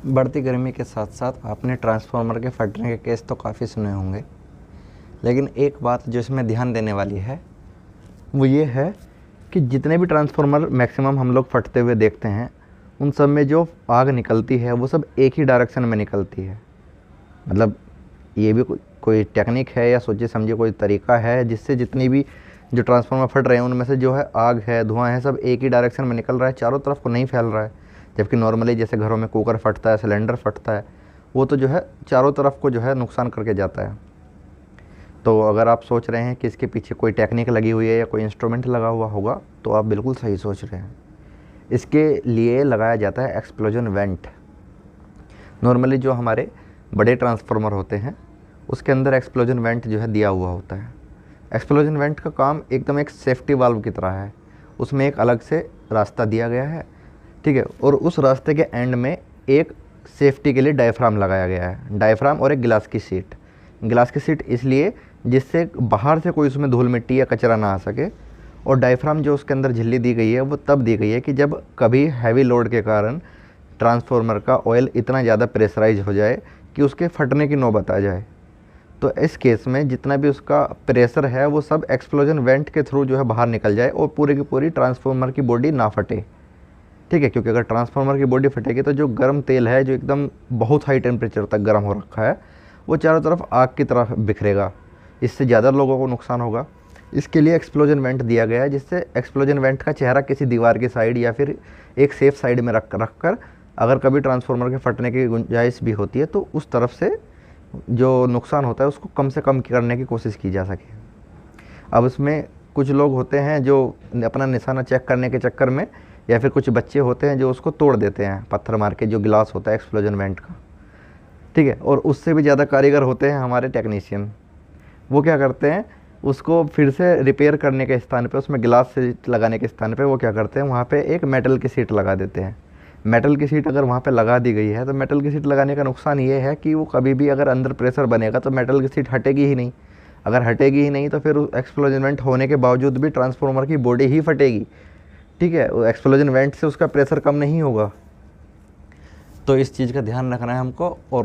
बढ़ती गर्मी के साथ साथ आपने ट्रांसफार्मर के फटने के केस तो काफ़ी सुने होंगे, लेकिन एक बात जो इसमें ध्यान देने वाली है वो ये है कि जितने भी ट्रांसफार्मर मैक्सिमम हम लोग फटते हुए देखते हैं, उन सब में जो आग निकलती है वो सब एक ही डायरेक्शन में निकलती है। मतलब ये भी कोई टेक्निक है या सोचे समझे कोई तरीका है जिससे जितनी भी जो ट्रांसफार्मर फट रहे हैं उनमें से जो है आग है, धुआं है, सब एक ही डायरेक्शन में निकल रहा है, चारों तरफ को नहीं फैल रहा है। जबकि नॉर्मली जैसे घरों में कुकर फटता है, सिलेंडर फटता है, वो तो जो है चारों तरफ को जो है नुकसान करके जाता है। तो अगर आप सोच रहे हैं कि इसके पीछे कोई टेक्निक लगी हुई है या कोई इंस्ट्रूमेंट लगा हुआ होगा, तो आप बिल्कुल सही सोच रहे हैं। इसके लिए लगाया जाता है एक्सप्लोजन वेंट। नॉर्मली जो हमारे बड़े ट्रांसफार्मर होते हैं उसके अंदर एक्सप्लोजन वेंट जो है दिया हुआ होता है। एक्सप्लोजन वेंट का काम एकदम एक सेफ्टी वाल्व की तरह है। उसमें एक अलग से रास्ता दिया गया है, ठीक है, और उस रास्ते के एंड में एक सेफ्टी के लिए डायफ्राम लगाया गया है। डायफ्राम और एक गिलास की सीट। गिलास की सीट इसलिए जिससे बाहर से कोई उसमें धूल मिट्टी या कचरा ना आ सके, और डायफ्राम जो उसके अंदर झिल्ली दी गई है वो तब दी गई है कि जब कभी हैवी लोड के कारण ट्रांसफार्मर का ऑयल इतना ज़्यादा प्रेशराइज हो जाए कि उसके फटने की नौबत आ जाए, तो इस केस में जितना भी उसका प्रेशर है वो सब एक्सप्लोजन वेंट के थ्रू जो है बाहर निकल जाए और पूरी की पूरी ट्रांसफार्मर की बॉडी ना फटे, ठीक है। क्योंकि अगर ट्रांसफार्मर की बॉडी फटेगी तो जो गर्म तेल है, जो एकदम बहुत हाई टेम्परेचर तक गर्म हो रखा है, वो चारों तरफ आग की तरफ बिखरेगा। इससे ज़्यादा लोगों को नुकसान होगा। इसके लिए एक्सप्लोजन वेंट दिया गया है, जिससे एक्सप्लोजन वेंट का चेहरा किसी दीवार की साइड या फिर एक सेफ साइड में रख कर अगर कभी ट्रांसफार्मर के फटने की गुंजाइश भी होती है तो उस तरफ से जो नुकसान होता है उसको कम से कम करने की कोशिश की जा सके। अब इसमें कुछ लोग होते हैं जो अपना निशाना चेक करने के चक्कर में, या फिर कुछ बच्चे होते हैं जो उसको तोड़ देते हैं पत्थर मार के, जो गिलास होता है एक्सप्लोजन वेंट का, ठीक है। और उससे भी ज़्यादा कारीगर होते हैं हमारे टेक्नीशियन। वो क्या करते हैं, उसको फिर से रिपेयर करने के स्थान पे, उसमें गिलास से लगाने के स्थान पे वो क्या करते हैं, वहाँ पे एक मेटल की सीट लगा देते हैं। मेटल की सीट अगर वहाँ पे लगा दी गई है तो मेटल की सीट लगाने का नुकसान ये है कि वो कभी भी अगर अंदर प्रेशर बनेगा तो मेटल की सीट हटेगी ही नहीं। अगर हटेगी ही नहीं तो फिर एक्सप्लोजन वेंट होने के बावजूद भी ट्रांसफार्मर की बॉडी ही फटेगी, ठीक है। एक्सप्लोजन वेंट से उसका प्रेशर कम नहीं होगा। तो इस चीज़ का ध्यान रखना है हमको। और